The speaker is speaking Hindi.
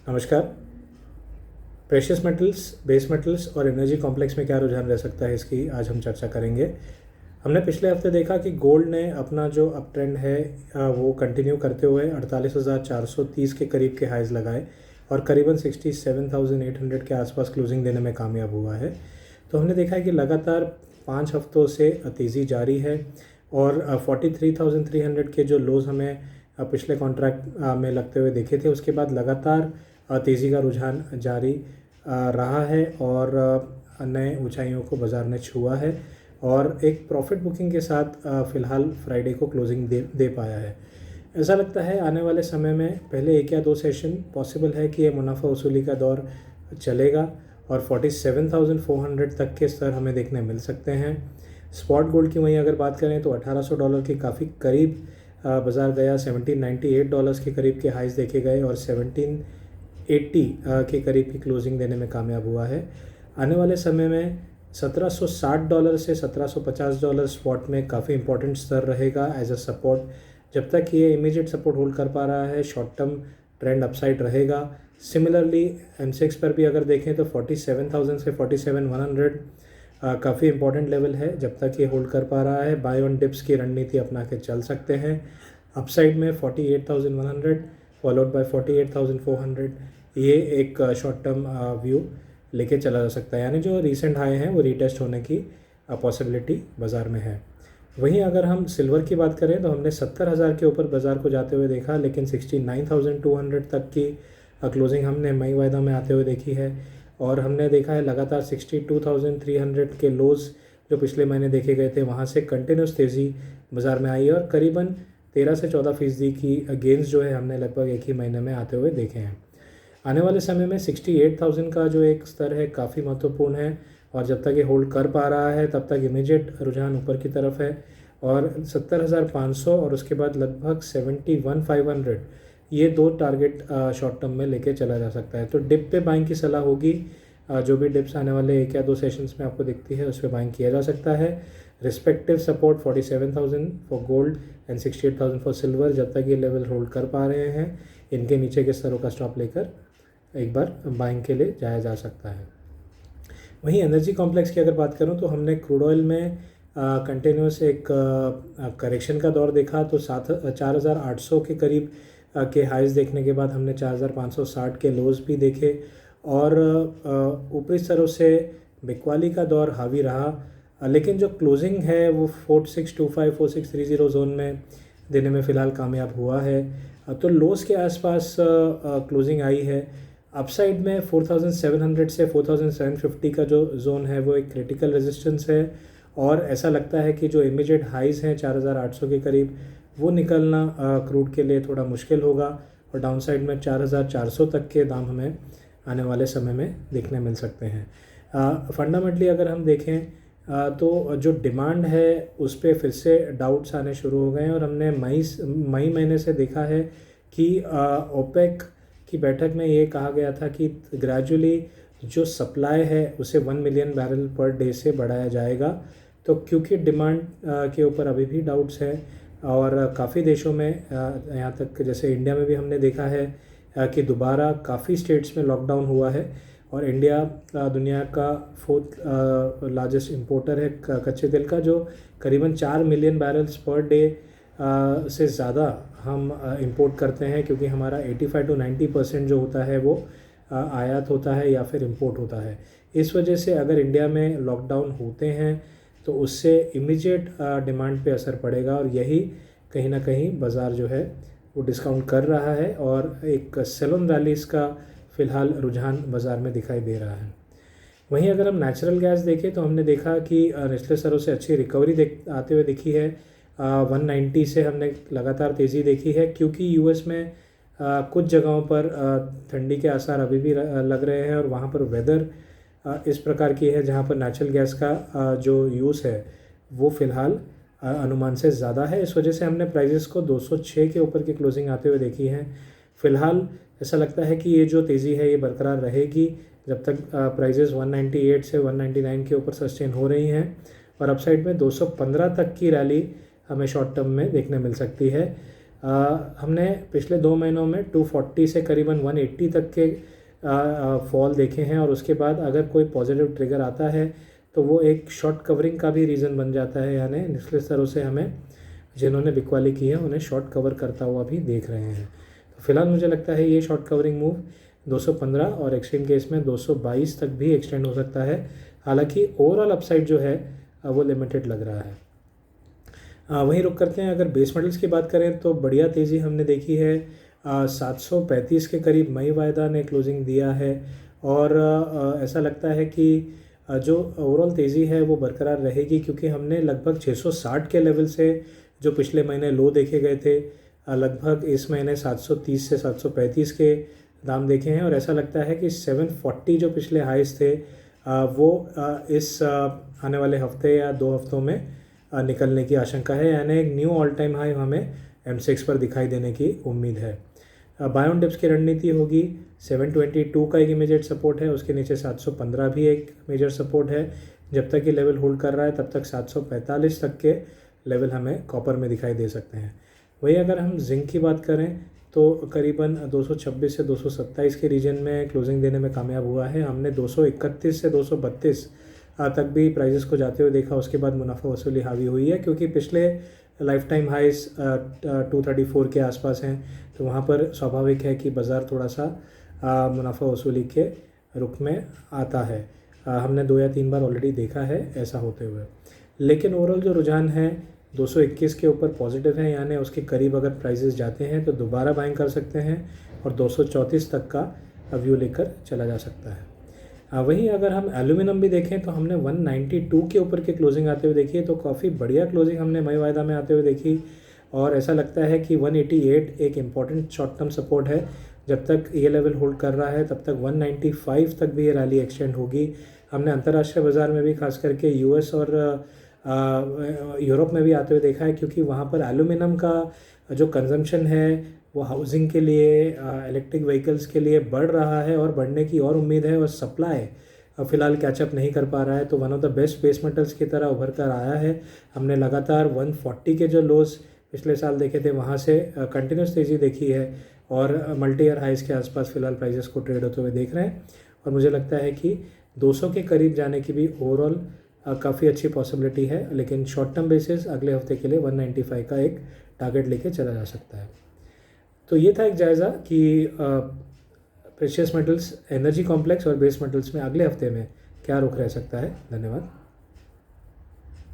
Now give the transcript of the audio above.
नमस्कार। प्रेशियस मेटल्स, बेस मेटल्स और एनर्जी कॉम्प्लेक्स में क्या रुझान रह सकता है, इसकी आज हम चर्चा करेंगे। हमने पिछले हफ्ते देखा कि गोल्ड ने अपना जो अप ट्रेंड है वो कंटिन्यू करते हुए 48,430 के करीब के हाइज़ लगाए और करीबन 67,800 के आसपास क्लोजिंग देने में कामयाब हुआ है। तो हमने देखा है कि लगातार 5 हफ्तों से तेज़ी जारी है और 43,300 के जो लोज़ हमें पिछले कॉन्ट्रैक्ट में लगते हुए देखे थे, उसके बाद लगातार तेज़ी का रुझान जारी रहा है और नए ऊंचाइयों को बाज़ार ने छुआ है और एक प्रॉफिट बुकिंग के साथ फ़िलहाल फ्राइडे को क्लोजिंग दे पाया है। ऐसा लगता है आने वाले समय में पहले 1 या 2 सेशन पॉसिबल है कि ये मुनाफा वसूली का दौर चलेगा और 47,400 तक के स्तर हमें देखने मिल सकते हैं। स्पॉट गोल्ड की वहीं अगर बात करें तो $1,800 के काफ़ी करीब बाज़ार गया। $1798 के करीब के हाइज़ देखे गए और 1780 के करीब की क्लोजिंग देने में कामयाब हुआ है। आने वाले समय में $1760 से $1750 स्पॉट में काफ़ी इंपॉर्टेंट स्तर रहेगा एज अ सपोर्ट। जब तक ये इमीडिएट सपोर्ट होल्ड कर पा रहा है, शॉर्ट टर्म ट्रेंड अपसाइड रहेगा। सिमिलरली M6 पर भी अगर देखें तो 47,000 से 47,100 काफ़ी इंपॉर्टेंट लेवल है। जब तक ये होल्ड कर पा रहा है, बाय ऑन डिप्स की रणनीति अपना के चल सकते हैं। अपसाइड में 48,100 फॉलोड बाय 48,400, ये एक शॉर्ट टर्म व्यू लेके चला जा सकता है, यानी जो रीसेंट हाई हैं वो रीटेस्ट होने की पॉसिबिलिटी बाज़ार में है। वहीं अगर हम सिल्वर की बात करें तो हमने 70,000 के ऊपर बाज़ार को जाते हुए देखा, लेकिन 69,200 तक की क्लोजिंग हमने मई वायदा में आते हुए देखी है और हमने देखा है लगातार 62,300 के लोज़ जो पिछले महीने देखे गए थे, वहाँ से कंटिन्यूस तेज़ी बाज़ार में आई है और करीबन 13 से 14% की गेंस जो है हमने लगभग एक ही महीने में आते हुए देखे हैं। आने वाले समय में 68,000 का जो एक स्तर है काफ़ी महत्वपूर्ण है और जब तक ये होल्ड कर पा रहा है तब तक इमीडिएट रुझान ऊपर की तरफ है और 70,500 और उसके बाद लगभग 71,500, ये 2 टारगेट शॉर्ट टर्म में लेके चला जा सकता है। तो डिप पे बाइंग की सलाह होगी। जो भी डिप्स आने वाले 1 या 2 सेशंस में आपको दिखती है उस पर बाइंग किया जा सकता है। Respective support 47,000 for gold and 68,000 for silver. जब तक ये लेवल होल्ड कर पा रहे हैं, इनके नीचे के स्तरों का स्टॉप लेकर एक बार बाइंग के लिए जाया जा सकता है। वहीं एनर्जी कॉम्प्लेक्स की अगर बात करूं तो हमने क्रूड ऑयल में कंटिन्यूस एक करेक्शन का दौर देखा, तो 4,800 के करीब के हाइज़ देखने के बाद हमने 4,560 के लोज़ भी देखे और ऊपरी स्तरों से बिकवाली का दौर हावी रहा, लेकिन जो क्लोजिंग है वो 4625 4630 जोन में देने में फ़िलहाल कामयाब हुआ है। तो लोस के आसपास क्लोजिंग आई है। अपसाइड में 4,700 से 4,750 का जो जोन है वो एक क्रिटिकल रेजिस्टेंस है और ऐसा लगता है कि जो इमीडिएट हाइज़ हैं 4,800 के करीब, वो निकलना क्रूड के लिए थोड़ा मुश्किल होगा और डाउन साइड में 4,400 तक के दाम हमें आने वाले समय में देखने मिल सकते हैं। फंडामेंटली अगर हम देखें तो जो डिमांड है उस पर फिर से डाउट्स आने शुरू हो गए हैं और हमने मई महीने से देखा है कि ओपेक की बैठक में ये कहा गया था कि ग्रेजुअली जो सप्लाई है उसे 1 मिलियन बैरल पर डे से बढ़ाया जाएगा। तो क्योंकि डिमांड के ऊपर अभी भी डाउट्स हैं और काफ़ी देशों में यहाँ तक जैसे इंडिया में भी हमने देखा है कि दोबारा काफ़ी स्टेट्स में लॉकडाउन हुआ है और इंडिया दुनिया का 4th लार्जेस्ट इंपोर्टर है कच्चे तेल का, जो करीबन 4 मिलियन बैरल्स पर डे से ज़्यादा हम इंपोर्ट करते हैं, क्योंकि हमारा 85 to 90% जो होता है वो आयात होता है या फिर इंपोर्ट होता है। इस वजह से अगर इंडिया में लॉकडाउन होते हैं तो उससे इमीडिएट डिमांड पे असर पड़ेगा और यही कहीं ना कहीं बाज़ार जो है वो डिस्काउंट कर रहा है और एक सेल ऑन रैलीज का फ़िलहाल रुझान बाज़ार में दिखाई दे रहा है। वहीं अगर हम नेचुरल गैस देखें तो हमने देखा कि निचले स्तरों से अच्छी रिकवरी आते हुए दिखी है। 190 से हमने लगातार तेज़ी देखी है, क्योंकि यूएस में कुछ जगहों पर ठंडी के आसार अभी भी लग रहे हैं और वहाँ पर वेदर इस प्रकार की है जहाँ पर नेचुरल गैस का जो यूज़ है वो फ़िलहाल अनुमान से ज़्यादा है। इस वजह से हमने प्राइजेस को 206 के ऊपर की क्लोजिंग आते हुए देखी है। फ़िलहाल ऐसा लगता है कि ये जो तेज़ी है ये बरकरार रहेगी जब तक प्राइजेस 198 से 199 के ऊपर सस्टेन हो रही हैं और अपसाइड में 215 तक की रैली हमें शॉर्ट टर्म में देखने मिल सकती है। हमने पिछले 2 महीनों में 240 से करीबन 180 तक के फॉल देखे हैं, और उसके बाद अगर कोई पॉजिटिव ट्रिगर आता है तो वो एक शॉर्ट कवरिंग का भी रीज़न बन जाता है, यानी निचले स्तरों से हमें जिन्होंने बिकवाली की है उन्हें शॉर्ट कवर करता हुआ भी देख रहे हैं। तो फिलहाल मुझे लगता है ये शॉर्ट कवरिंग मूव 215 और एक्सट्रीम केस में 222 तक भी एक्सटेंड हो सकता है। हालांकि ओवरऑल अपसाइड जो है वो लिमिटेड लग रहा है। वहीं रुक करते हैं। अगर बेस मेटल्स की बात करें तो बढ़िया तेज़ी हमने देखी है। 735 के करीब मई वायदा ने क्लोजिंग दिया है, और ऐसा लगता है कि जो ओवरऑल तेज़ी है वो बरकरार रहेगी, क्योंकि हमने लगभग 660 के लेवल से जो पिछले महीने लो देखे गए थे, लगभग इस महीने 730 से 735 के दाम देखे हैं, और ऐसा लगता है कि 740 जो पिछले हाइस थे वो इस आने वाले हफ्ते या 2 हफ्तों में निकलने की आशंका है, यानी एक न्यू ऑल टाइम हाई हमें M6 पर दिखाई देने की उम्मीद है। बाय ऑन डिप्स की रणनीति होगी। 722 का एक इमीडिएट सपोर्ट है, उसके नीचे 715 भी एक मेजर सपोर्ट है। जब तक ये लेवल होल्ड कर रहा है तब तक 745 तक के लेवल हमें कॉपर में दिखाई दे सकते हैं। वही अगर हम जिंक की बात करें तो करीबन 226 से 227 के रीजन में क्लोजिंग देने में कामयाब हुआ है। हमने 231 से 232 तक भी प्राइजेस को जाते हुए देखा, उसके बाद मुनाफा वसूली हावी हुई है, क्योंकि पिछले लाइफ टाइम हाइस 234 के आसपास हैं, तो वहाँ पर स्वाभाविक है कि बाज़ार थोड़ा सा मुनाफा वसूली के रुख में आता है। हमने 2 या 3 बार ऑलरेडी देखा है ऐसा होते हुए। लेकिन ओवरऑल जो रुझान है 221 के ऊपर पॉजिटिव है, यानी उसके करीब अगर प्राइजेस जाते हैं तो दोबारा बाइंग कर सकते हैं, और 234 तक का व्यू लेकर चला जा सकता है। वहीं अगर हम एल्यूमिनियम भी देखें तो हमने 192 के ऊपर की क्लोजिंग आते हुए देखी है, तो काफ़ी बढ़िया क्लोजिंग हमने मई वायदा में आते हुए देखी, और ऐसा लगता है कि 188 एक इम्पॉर्टेंट शॉर्ट टर्म सपोर्ट है। जब तक ये लेवल होल्ड कर रहा है तब तक 195 तक भी ये रैली एक्सटेंड होगी। हमने अंतर्राष्ट्रीय बाज़ार में भी खास करके US और यूरोप में भी आते हुए देखा है, क्योंकि वहाँ पर एल्यूमिनियम का जो कंजम्पशन है वो हाउसिंग के लिए, इलेक्ट्रिक व्हीकल्स के लिए बढ़ रहा है, और बढ़ने की और उम्मीद है, और सप्लाई फ़िलहाल कैचअप नहीं कर पा रहा है। तो one of the best base metals की तरह उभर कर आया है। हमने लगातार 140 के जो लोज पिछले साल देखे थे वहाँ से कंटिन्यूस तेज़ी देखी है, और मल्टी ईयर हाइस के आसपास फ़िलहाल प्राइजेस को ट्रेड होते हुए देख रहे हैं, और मुझे लगता है कि 200 के करीब जाने की भी ओवरऑल काफ़ी अच्छी पॉसिबिलिटी है। लेकिन शॉर्ट टर्म बेसिस अगले हफ्ते के लिए 195 का एक टारगेट लेके चला जा सकता है। तो ये था एक जायज़ा कि प्रेशियस मेटल्स, एनर्जी कॉम्प्लेक्स और बेस मेटल्स में अगले हफ्ते में क्या रुख रह सकता है। धन्यवाद।